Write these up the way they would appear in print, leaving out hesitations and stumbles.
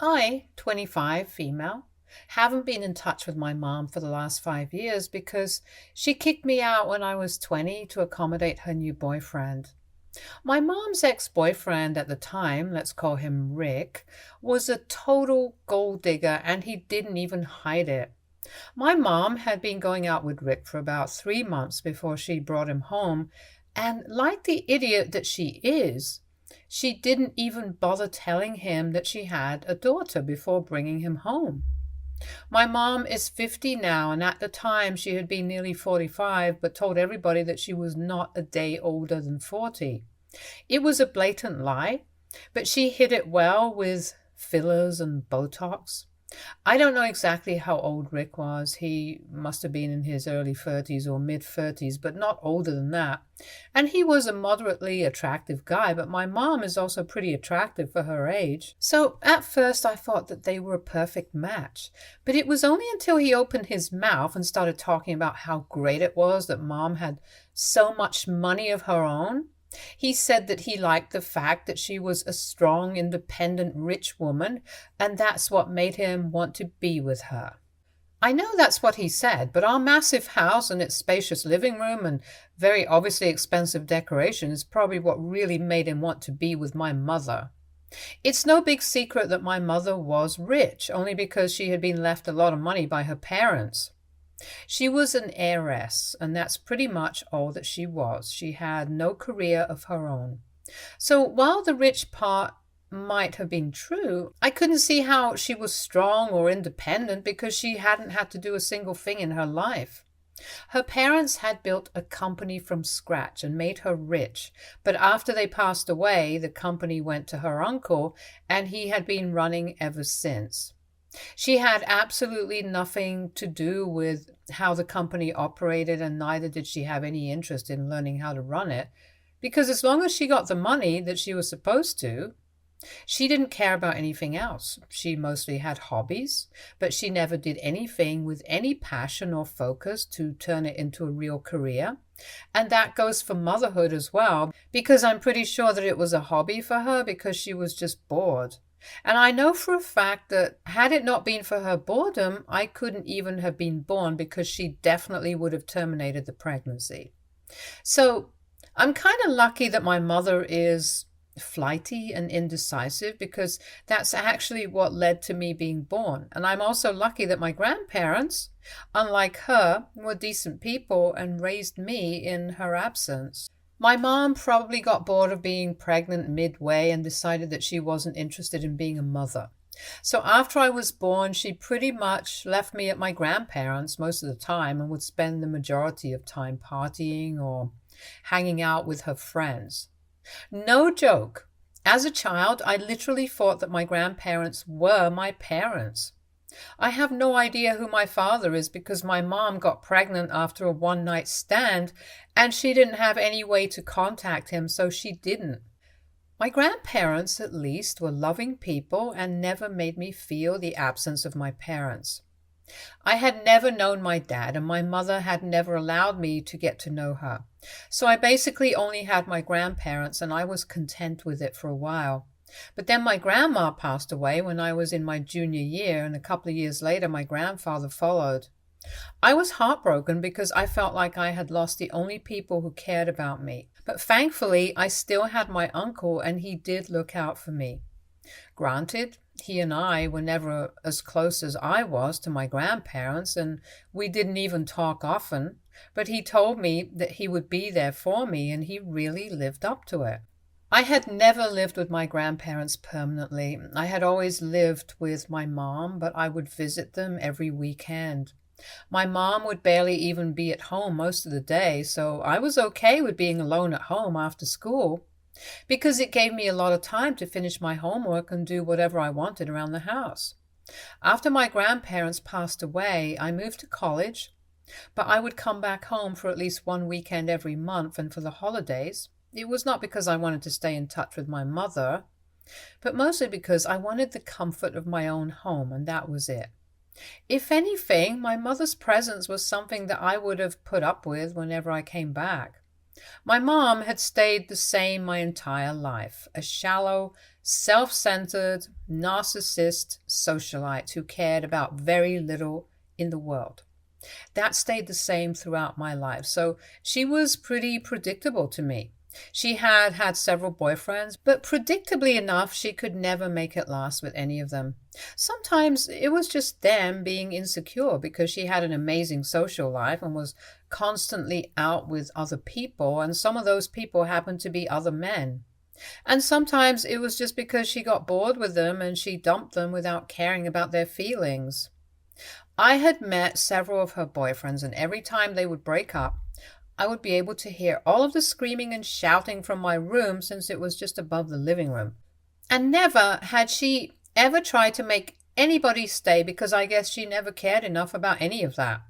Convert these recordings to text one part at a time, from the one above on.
I, 25, female, haven't been in touch with my mom for the last 5 years because she kicked me out when I was 20 to accommodate her new boyfriend. My mom's ex-boyfriend at the time, let's call him Rick, was a total gold digger and he didn't even hide it. My mom had been going out with Rick for about 3 months before she brought him home, and like the idiot that she is, she didn't even bother telling him that she had a daughter before bringing him home. My mom is 50 now, and at the time she had been nearly 45, but told everybody that she was not a day older than 40. It was a blatant lie, but she hid it well with fillers and Botox. I don't know exactly how old Rick was. He must have been in his early 30s or mid 30s, but not older than that. And he was a moderately attractive guy, but my mom is also pretty attractive for her age. So at first I thought that they were a perfect match. But it was only until he opened his mouth and started talking about how great it was that mom had so much money of her own. He said that he liked the fact that she was a strong, independent, rich woman, and that's what made him want to be with her. I know that's what he said, but our massive house and its spacious living room and very obviously expensive decoration is probably what really made him want to be with my mother. It's no big secret that my mother was rich, only because she had been left a lot of money by her parents. She was an heiress, and that's pretty much all that she was. She had no career of her own. So while the rich part might have been true, I couldn't see how she was strong or independent because she hadn't had to do a single thing in her life. Her parents had built a company from scratch and made her rich, but after they passed away, the company went to her uncle, and he had been running ever since. She had absolutely nothing to do with how the company operated, and neither did she have any interest in learning how to run it, because as long as she got the money that she was supposed to, she didn't care about anything else. She mostly had hobbies, but she never did anything with any passion or focus to turn it into a real career. And that goes for motherhood as well, because I'm pretty sure that it was a hobby for her because she was just bored. And I know for a fact that had it not been for her boredom, I couldn't even have been born because she definitely would have terminated the pregnancy. So I'm kind of lucky that my mother is flighty and indecisive because that's actually what led to me being born. And I'm also lucky that my grandparents, unlike her, were decent people and raised me in her absence. My mom probably got bored of being pregnant midway and decided that she wasn't interested in being a mother. So after I was born, she pretty much left me at my grandparents' most of the time and would spend the majority of time partying or hanging out with her friends. No joke. As a child, I literally thought that my grandparents were my parents. I have no idea who my father is because my mom got pregnant after a one-night stand and she didn't have any way to contact him, so she didn't. My grandparents, at least, were loving people and never made me feel the absence of my parents. I had never known my dad, and my mother had never allowed me to get to know her. So I basically only had my grandparents, and I was content with it for a while. But then my grandma passed away when I was in my junior year, and a couple of years later my grandfather followed. I was heartbroken because I felt like I had lost the only people who cared about me. But thankfully, I still had my uncle, and he did look out for me. Granted, he and I were never as close as I was to my grandparents, and we didn't even talk often, but he told me that he would be there for me, and he really lived up to it. I had never lived with my grandparents permanently. I had always lived with my mom, but I would visit them every weekend. My mom would barely even be at home most of the day, so I was okay with being alone at home after school because it gave me a lot of time to finish my homework and do whatever I wanted around the house. After my grandparents passed away, I moved to college, but I would come back home for at least one weekend every month and for the holidays. It was not because I wanted to stay in touch with my mother, but mostly because I wanted the comfort of my own home, and that was it. If anything, my mother's presence was something that I would have put up with whenever I came back. My mom had stayed the same my entire life, a shallow, self-centered, narcissist socialite who cared about very little in the world. That stayed the same throughout my life. So she was pretty predictable to me. She had had several boyfriends, but predictably enough, she could never make it last with any of them. Sometimes it was just them being insecure because she had an amazing social life and was constantly out with other people, and some of those people happened to be other men. And sometimes it was just because she got bored with them and she dumped them without caring about their feelings. I had met several of her boyfriends, and every time they would break up, I would be able to hear all of the screaming and shouting from my room since it was just above the living room. And never had she ever tried to make anybody stay because I guess she never cared enough about any of that.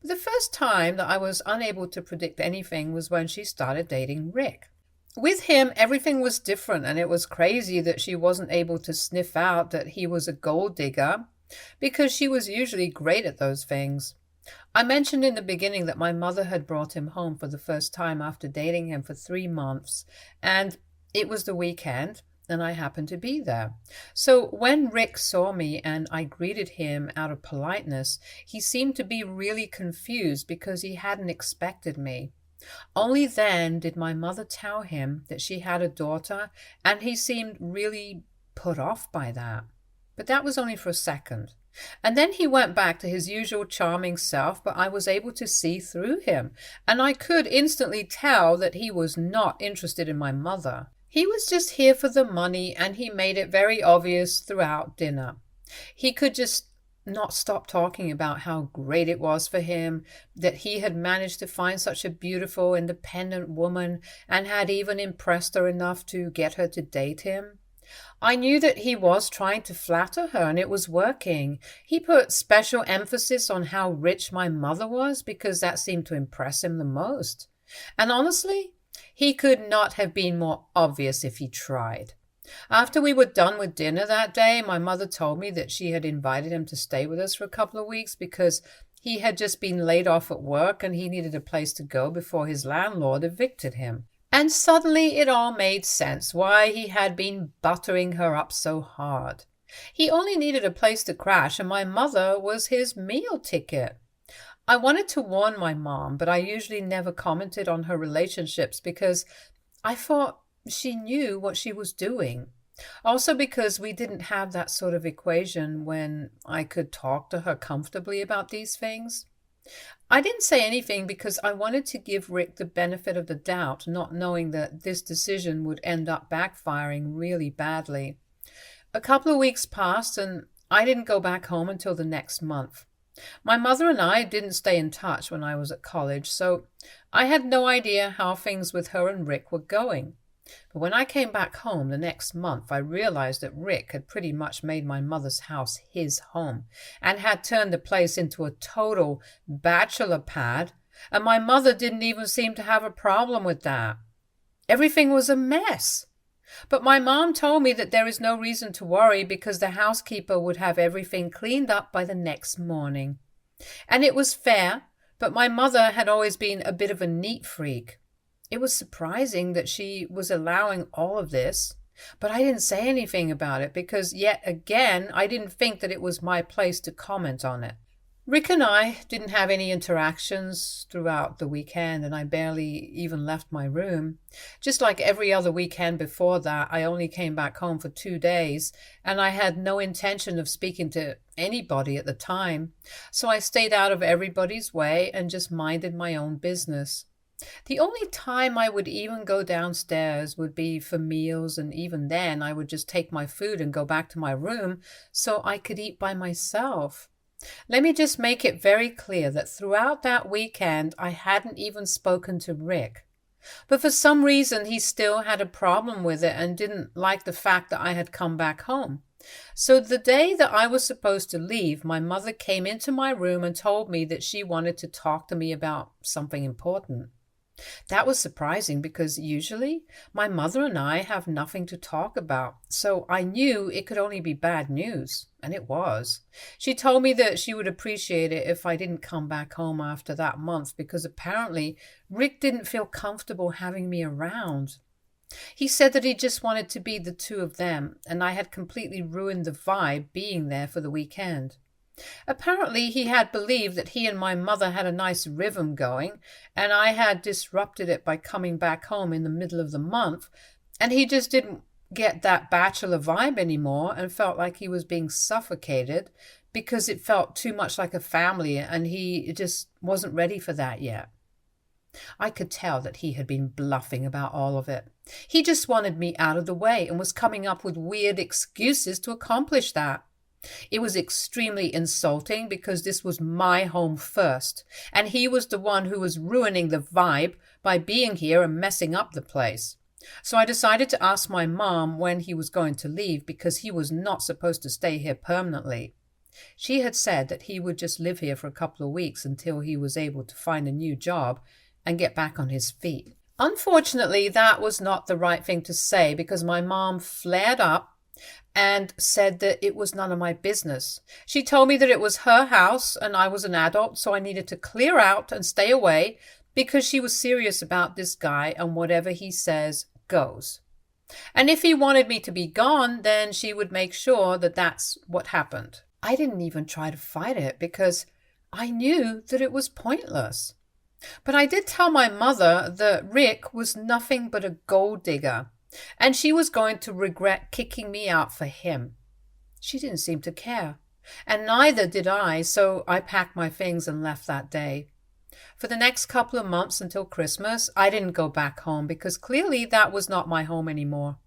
But the first time that I was unable to predict anything was when she started dating Rick. With him, everything was different, and it was crazy that she wasn't able to sniff out that he was a gold digger because she was usually great at those things. I mentioned in the beginning that my mother had brought him home for the first time after dating him for 3 months, and it was the weekend, and I happened to be there. So when Rick saw me and I greeted him out of politeness, he seemed to be really confused because he hadn't expected me. Only then did my mother tell him that she had a daughter, and he seemed really put off by that. But that was only for a second. And then he went back to his usual charming self, but I was able to see through him, and I could instantly tell that he was not interested in my mother. He was just here for the money, and he made it very obvious throughout dinner. He could just not stop talking about how great it was for him, that he had managed to find such a beautiful, independent woman, and had even impressed her enough to get her to date him. I knew that he was trying to flatter her, and it was working. He put special emphasis on how rich my mother was because that seemed to impress him the most. And honestly, he could not have been more obvious if he tried. After we were done with dinner that day, my mother told me that she had invited him to stay with us for a couple of weeks because he had just been laid off at work and he needed a place to go before his landlord evicted him. And suddenly it all made sense why he had been buttering her up so hard. He only needed a place to crash, and my mother was his meal ticket. I wanted to warn my mom, but I usually never commented on her relationships because I thought she knew what she was doing. Also because we didn't have that sort of equation when I could talk to her comfortably about these things. I didn't say anything because I wanted to give Rick the benefit of the doubt, not knowing that this decision would end up backfiring really badly. A couple of weeks passed and I didn't go back home until the next month. My mother and I didn't stay in touch when I was at college, so I had no idea how things with her and Rick were going. But when I came back home the next month, I realized that Rick had pretty much made my mother's house his home and had turned the place into a total bachelor pad, and my mother didn't even seem to have a problem with that. Everything was a mess. But my mom told me that there is no reason to worry because the housekeeper would have everything cleaned up by the next morning. And it was fair, but my mother had always been a bit of a neat freak. It was surprising that she was allowing all of this, but I didn't say anything about it because yet again I didn't think that it was my place to comment on it. Rick and I didn't have any interactions throughout the weekend, and I barely even left my room. Just like every other weekend before that, I only came back home for 2 days, and I had no intention of speaking to anybody at the time, so I stayed out of everybody's way and just minded my own business. The only time I would even go downstairs would be for meals, and even then I would just take my food and go back to my room so I could eat by myself. Let me just make it very clear that throughout that weekend I hadn't even spoken to Rick. But for some reason he still had a problem with it and didn't like the fact that I had come back home. So the day that I was supposed to leave, my mother came into my room and told me that she wanted to talk to me about something important. That was surprising because usually my mother and I have nothing to talk about, so I knew it could only be bad news, and it was. She told me that she would appreciate it if I didn't come back home after that month because apparently Rick didn't feel comfortable having me around. He said that he just wanted to be the two of them, and I had completely ruined the vibe being there for the weekend. Apparently, he had believed that he and my mother had a nice rhythm going, and I had disrupted it by coming back home in the middle of the month, and he just didn't get that bachelor vibe anymore and felt like he was being suffocated because it felt too much like a family, and he just wasn't ready for that yet. I could tell that he had been bluffing about all of it. He just wanted me out of the way and was coming up with weird excuses to accomplish that. It was extremely insulting because this was my home first, and he was the one who was ruining the vibe by being here and messing up the place. So I decided to ask my mom when he was going to leave because he was not supposed to stay here permanently. She had said that he would just live here for a couple of weeks until he was able to find a new job and get back on his feet. Unfortunately, that was not the right thing to say because my mom flared up and said that it was none of my business. She told me that it was her house and I was an adult, so I needed to clear out and stay away because she was serious about this guy and whatever he says goes. And if he wanted me to be gone, then she would make sure that that's what happened. I didn't even try to fight it because I knew that it was pointless. But I did tell my mother that Rick was nothing but a gold digger, and she was going to regret kicking me out for him. She didn't seem to care, and neither did I, so I packed my things and left that day. For the next couple of months until Christmas, I didn't go back home because clearly that was not my home anymore.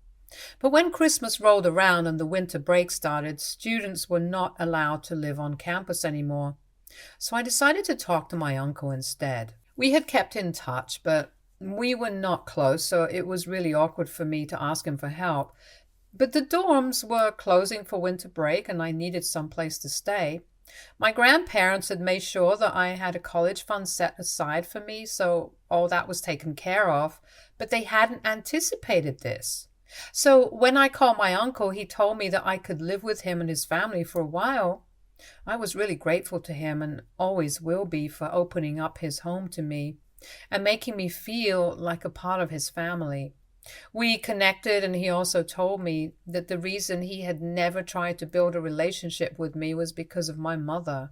But when Christmas rolled around and the winter break started, students were not allowed to live on campus anymore. So I decided to talk to my uncle instead. We had kept in touch, but we were not close, so it was really awkward for me to ask him for help. But the dorms were closing for winter break and I needed some place to stay. My grandparents had made sure that I had a college fund set aside for me, so all that was taken care of, but they hadn't anticipated this. So when I called my uncle, he told me that I could live with him and his family for a while. I was really grateful to him and always will be for opening up his home to me and making me feel like a part of his family. We connected, and he also told me that the reason he had never tried to build a relationship with me was because of my mother.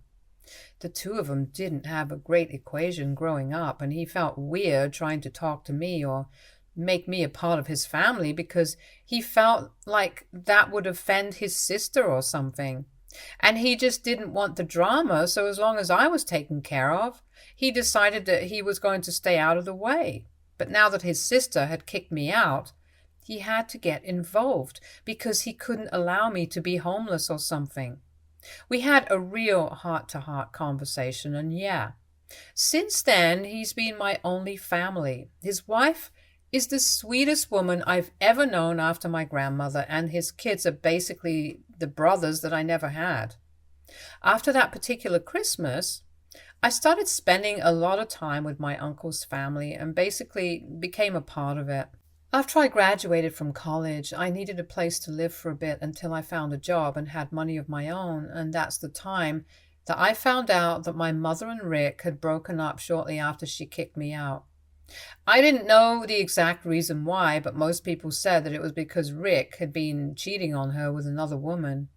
The two of them didn't have a great equation growing up, and he felt weird trying to talk to me or make me a part of his family because he felt like that would offend his sister or something. And he just didn't want the drama, so as long as I was taken care of, he decided that he was going to stay out of the way. But now that his sister had kicked me out, he had to get involved because he couldn't allow me to be homeless or something. We had a real heart-to-heart conversation, and yeah, since then he's been my only family. His wife is the sweetest woman I've ever known after my grandmother, and his kids are basically the brothers that I never had. After that particular Christmas, I started spending a lot of time with my uncle's family and basically became a part of it. After I graduated from college, I needed a place to live for a bit until I found a job and had money of my own, and that's the time that I found out that my mother and Rick had broken up shortly after she kicked me out. I didn't know the exact reason why, but most people said that it was because Rick had been cheating on her with another woman.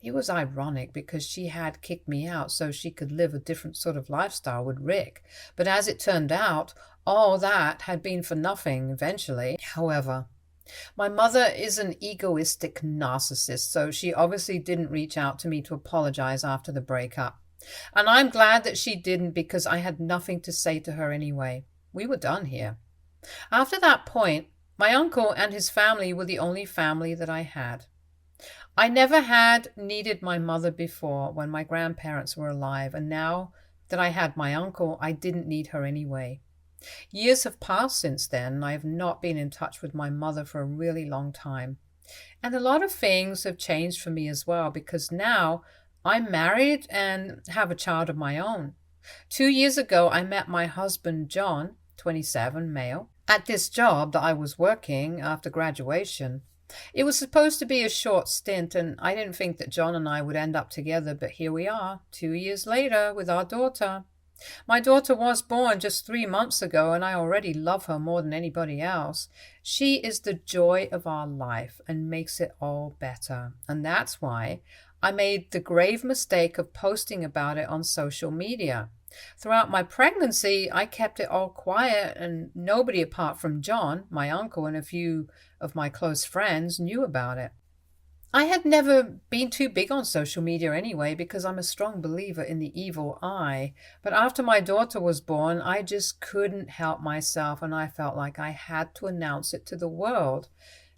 It was ironic because she had kicked me out so she could live a different sort of lifestyle with Rick. But as it turned out, all that had been for nothing eventually. However, my mother is an egoistic narcissist, so she obviously didn't reach out to me to apologize after the breakup. And I'm glad that she didn't because I had nothing to say to her anyway. We were done here. After that point, my uncle and his family were the only family that I had. I never had needed my mother before when my grandparents were alive, and now that I had my uncle, I didn't need her anyway. Years have passed since then, and I have not been in touch with my mother for a really long time. And a lot of things have changed for me as well, because now I'm married and have a child of my own. 2 years ago, I met my husband, John, 27, male, at this job that I was working after graduation. It was supposed to be a short stint, and I didn't think that John and I would end up together, but here we are, 2 years later, with our daughter. My daughter was born just 3 months ago, and I already love her more than anybody else. She is the joy of our life and makes it all better. And that's why I made the grave mistake of posting about it on social media. Throughout my pregnancy, I kept it all quiet, and nobody apart from John, my uncle, and a few of my close friends knew about it. I had never been too big on social media anyway because I'm a strong believer in the evil eye. But after my daughter was born, I just couldn't help myself and I felt like I had to announce it to the world.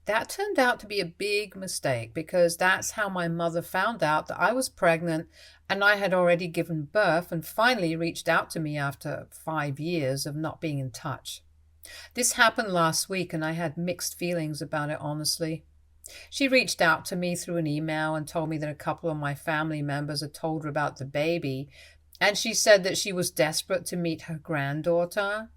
That turned out to be a big mistake because that's how my mother found out that I was pregnant and I had already given birth and finally reached out to me after 5 years of not being in touch. This happened last week and I had mixed feelings about it, honestly. She reached out to me through an email and told me that a couple of my family members had told her about the baby, and she said that she was desperate to meet her granddaughter.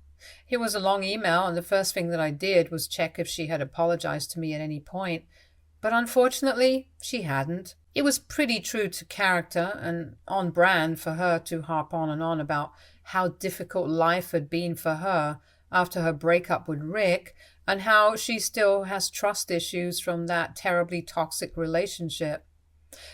It was a long email, and the first thing that I did was check if she had apologized to me at any point, but unfortunately, she hadn't. It was pretty true to character and on brand for her to harp on and on about how difficult life had been for her after her breakup with Rick, and how she still has trust issues from that terribly toxic relationship.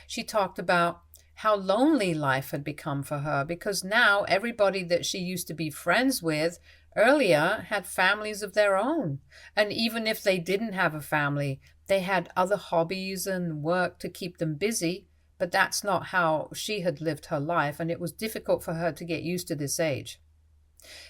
She talked about how lonely life had become for her because now everybody that she used to be friends with earlier had families of their own. And even if they didn't have a family, they had other hobbies and work to keep them busy. But that's not how she had lived her life, and it was difficult for her to get used to this age.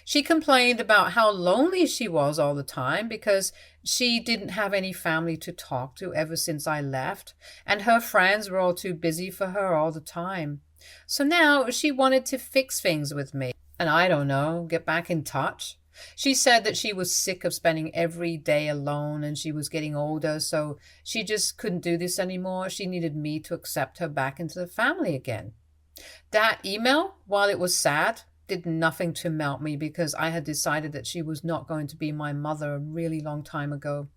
She complained about how lonely she was all the time because she didn't have any family to talk to ever since I left, and her friends were all too busy for her all the time. So now she wanted to fix things with me, and I don't know, get back in touch. She said that she was sick of spending every day alone and she was getting older, so she just couldn't do this anymore. She needed me to accept her back into the family again. That email, while it was sad, did nothing to melt me because I had decided that she was not going to be my mother a really long time ago.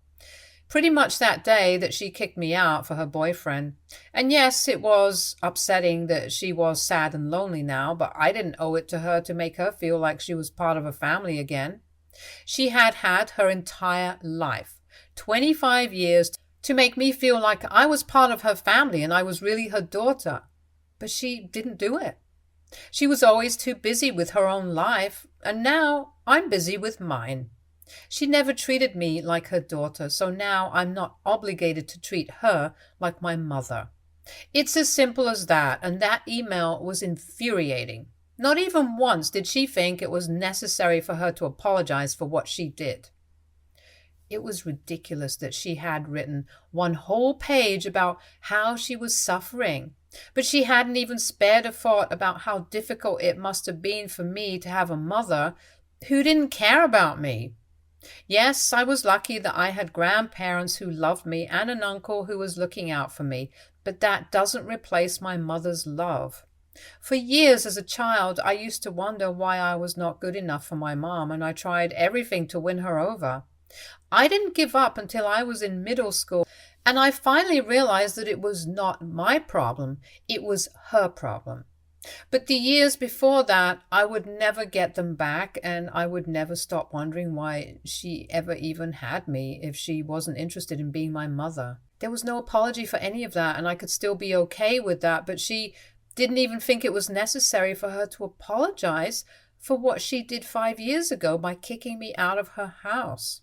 Pretty much that day that she kicked me out for her boyfriend. And yes, it was upsetting that she was sad and lonely now, but I didn't owe it to her to make her feel like she was part of a family again. She had had her entire life, 25 years, to make me feel like I was part of her family and I was really her daughter. But she didn't do it. She was always too busy with her own life, and now I'm busy with mine. She never treated me like her daughter, so now I'm not obligated to treat her like my mother. It's as simple as that, and that email was infuriating. Not even once did she think it was necessary for her to apologize for what she did. It was ridiculous that she had written one whole page about how she was suffering. But she hadn't even spared a thought about how difficult it must have been for me to have a mother who didn't care about me. Yes, I was lucky that I had grandparents who loved me and an uncle who was looking out for me, but that doesn't replace my mother's love. For years as a child, I used to wonder why I was not good enough for my mom, and I tried everything to win her over. I didn't give up until I was in middle school, and I finally realized that it was not my problem, it was her problem. But the years before that, I would never get them back, and I would never stop wondering why she ever even had me if she wasn't interested in being my mother. There was no apology for any of that, and I could still be okay with that, but she didn't even think it was necessary for her to apologize for what she did 5 years ago by kicking me out of her house.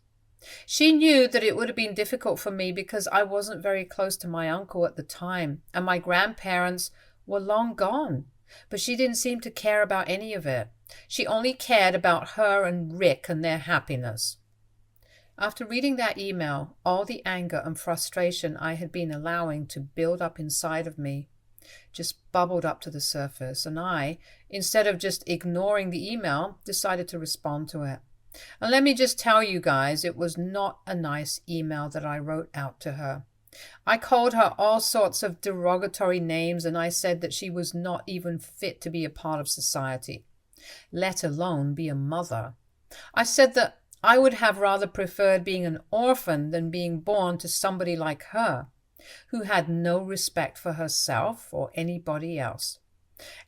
She knew that it would have been difficult for me because I wasn't very close to my uncle at the time, and my grandparents were long gone. But she didn't seem to care about any of it. She only cared about her and Rick and their happiness. After reading that email, all the anger and frustration I had been allowing to build up inside of me just bubbled up to the surface, and I, instead of just ignoring the email, decided to respond to it. And let me just tell you guys, it was not a nice email that I wrote out to her. I called her all sorts of derogatory names, and I said that she was not even fit to be a part of society, let alone be a mother. I said that I would have rather preferred being an orphan than being born to somebody like her, who had no respect for herself or anybody else.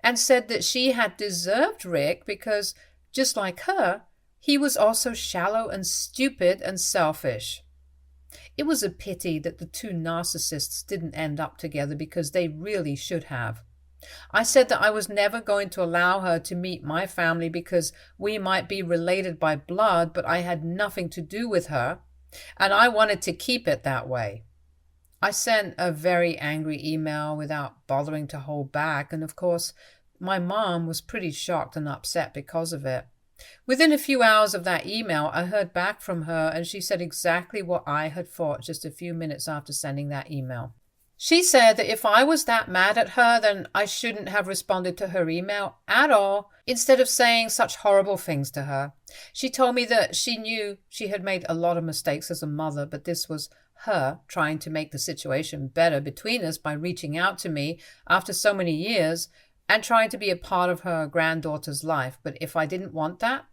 and said that she had deserved Rick because, just like her, he was also shallow and stupid and selfish. It was a pity that the two narcissists didn't end up together because they really should have. I said that I was never going to allow her to meet my family because we might be related by blood, but I had nothing to do with her, and I wanted to keep it that way. I sent a very angry email without bothering to hold back, and of course, my mom was pretty shocked and upset because of it. Within a few hours of that email, I heard back from her, and she said exactly what I had thought just a few minutes after sending that email. She said that if I was that mad at her, then I shouldn't have responded to her email at all, instead of saying such horrible things to her. She told me that she knew she had made a lot of mistakes as a mother, but this was her trying to make the situation better between us by reaching out to me after so many years and trying to be a part of her granddaughter's life. But if I didn't want that,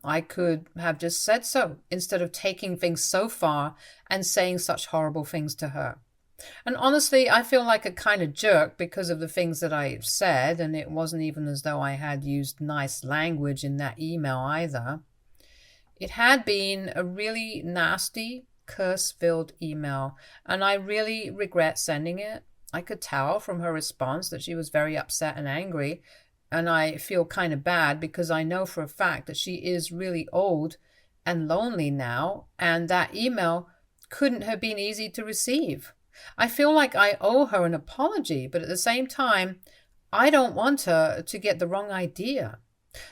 I could have just said so, instead of taking things so far and saying such horrible things to her. And honestly, I feel like a kind of jerk because of the things that I said, and it wasn't even as though I had used nice language in that email either. It had been a really nasty, curse-filled email, and I really regret sending it. I could tell from her response that she was very upset and angry, and I feel kind of bad because I know for a fact that she is really old and lonely now, and that email couldn't have been easy to receive. I feel like I owe her an apology, but at the same time, I don't want her to get the wrong idea.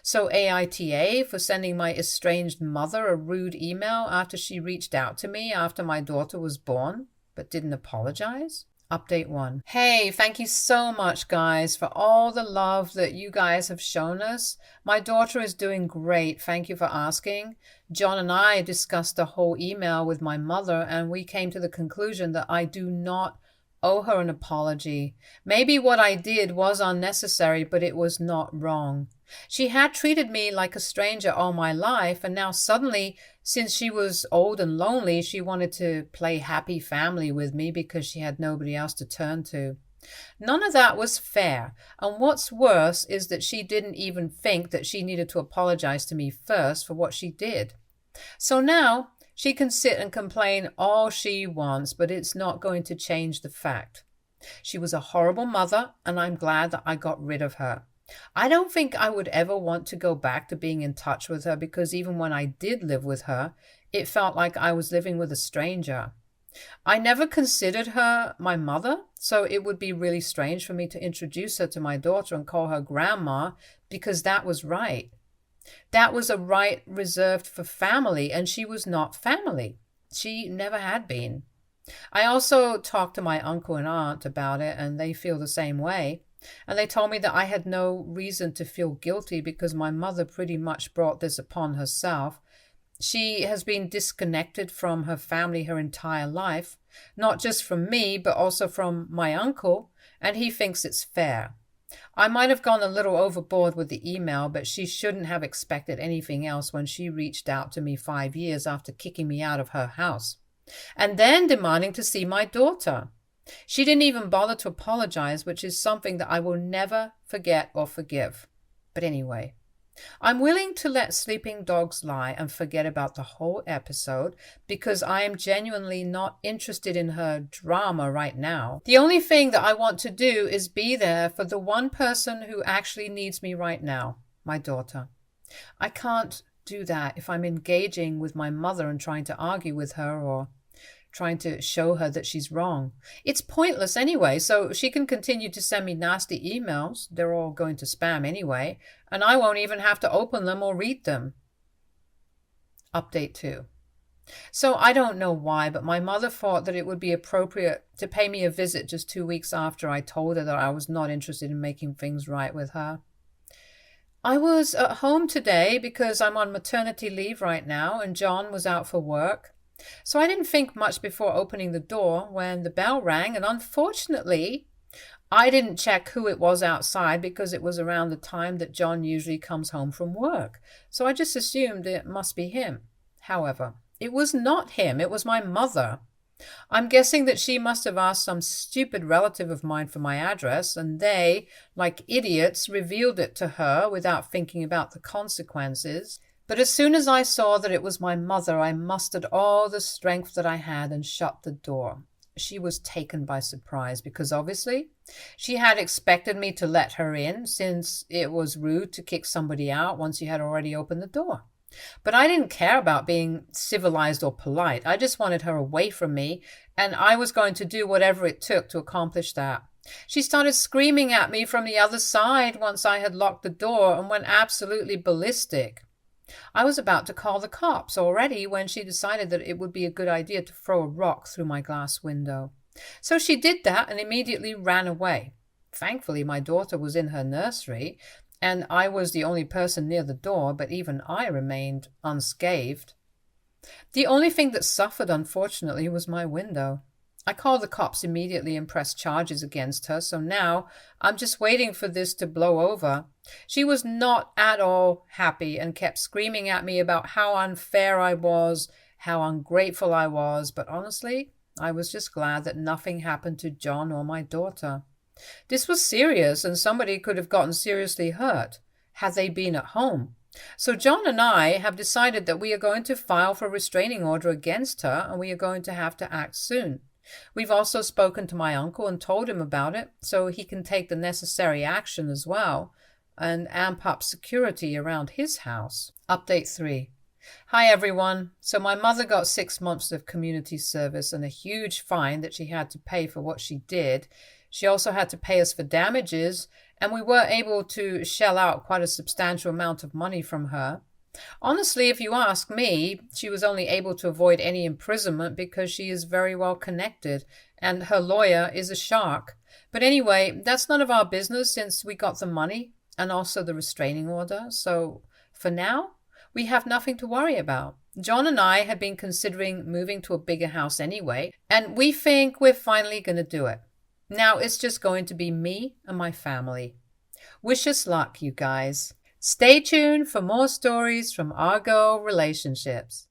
So AITA for sending my estranged mother a rude email after she reached out to me after my daughter was born, but didn't apologize? Update 1. Hey, thank you so much, guys, for all the love that you guys have shown us. My daughter is doing great. Thank you for asking. John and I discussed the whole email with my mother, and we came to the conclusion that I do not owe her an apology. Maybe what I did was unnecessary, but it was not wrong. She had treated me like a stranger all my life, and now suddenly, since she was old and lonely, she wanted to play happy family with me because she had nobody else to turn to. None of that was fair, and what's worse is that she didn't even think that she needed to apologize to me first for what she did. So now she can sit and complain all she wants, but it's not going to change the fact. She was a horrible mother, and I'm glad that I got rid of her. I don't think I would ever want to go back to being in touch with her because even when I did live with her, it felt like I was living with a stranger. I never considered her my mother, so it would be really strange for me to introduce her to my daughter and call her grandma because that was right. That was a right reserved for family, and she was not family. She never had been. I also talked to my uncle and aunt about it, and they feel the same way. And they told me that I had no reason to feel guilty because my mother pretty much brought this upon herself. She has been disconnected from her family her entire life, not just from me, but also from my uncle, and he thinks it's fair. I might have gone a little overboard with the email, but she shouldn't have expected anything else when she reached out to me 5 years after kicking me out of her house, and then demanding to see my daughter. She didn't even bother to apologize, which is something that I will never forget or forgive. But anyway, I'm willing to let sleeping dogs lie and forget about the whole episode because I am genuinely not interested in her drama right now. The only thing that I want to do is be there for the one person who actually needs me right now, my daughter. I can't do that if I'm engaging with my mother and trying to argue with her or trying to show her that she's wrong. It's pointless anyway, so she can continue to send me nasty emails. They're all going to spam anyway, and I won't even have to open them or read them. Update 2. So I don't know why, but my mother thought that it would be appropriate to pay me a visit just 2 weeks after I told her that I was not interested in making things right with her. I was at home today because I'm on maternity leave right now, and John was out for work. So I didn't think much before opening the door when the bell rang, and unfortunately, I didn't check who it was outside because it was around the time that John usually comes home from work. So I just assumed it must be him. However, it was not him. It was my mother. I'm guessing that she must have asked some stupid relative of mine for my address, and they, like idiots, revealed it to her without thinking about the consequences. But as soon as I saw that it was my mother, I mustered all the strength that I had and shut the door. She was taken by surprise because obviously she had expected me to let her in, since it was rude to kick somebody out once you had already opened the door. But I didn't care about being civilized or polite. I just wanted her away from me, and I was going to do whatever it took to accomplish that. She started screaming at me from the other side once I had locked the door and went absolutely ballistic. I was about to call the cops already when she decided that it would be a good idea to throw a rock through my glass window. So she did that and immediately ran away. Thankfully, my daughter was in her nursery, and I was the only person near the door, but even I remained unscathed. The only thing that suffered, unfortunately, was my window. I called the cops immediately and pressed charges against her, so now I'm just waiting for this to blow over. She was not at all happy and kept screaming at me about how unfair I was, how ungrateful I was, but honestly, I was just glad that nothing happened to John or my daughter. This was serious, and somebody could have gotten seriously hurt had they been at home. So John and I have decided that we are going to file for a restraining order against her, and we are going to have to act soon. We've also spoken to my uncle and told him about it, so he can take the necessary action as well and amp up security around his house. Update 3. Hi everyone. So my mother got 6 months of community service and a huge fine that she had to pay for what she did. She also had to pay us for damages, and we were able to shell out quite a substantial amount of money from her. Honestly, if you ask me, she was only able to avoid any imprisonment because she is very well connected, and her lawyer is a shark. But anyway, that's none of our business since we got the money and also the restraining order. So for now, we have nothing to worry about. John and I had been considering moving to a bigger house anyway, and we think we're finally going to do it. Now it's just going to be me and my family. Wish us luck, you guys. Stay tuned for more stories from our girl relationships.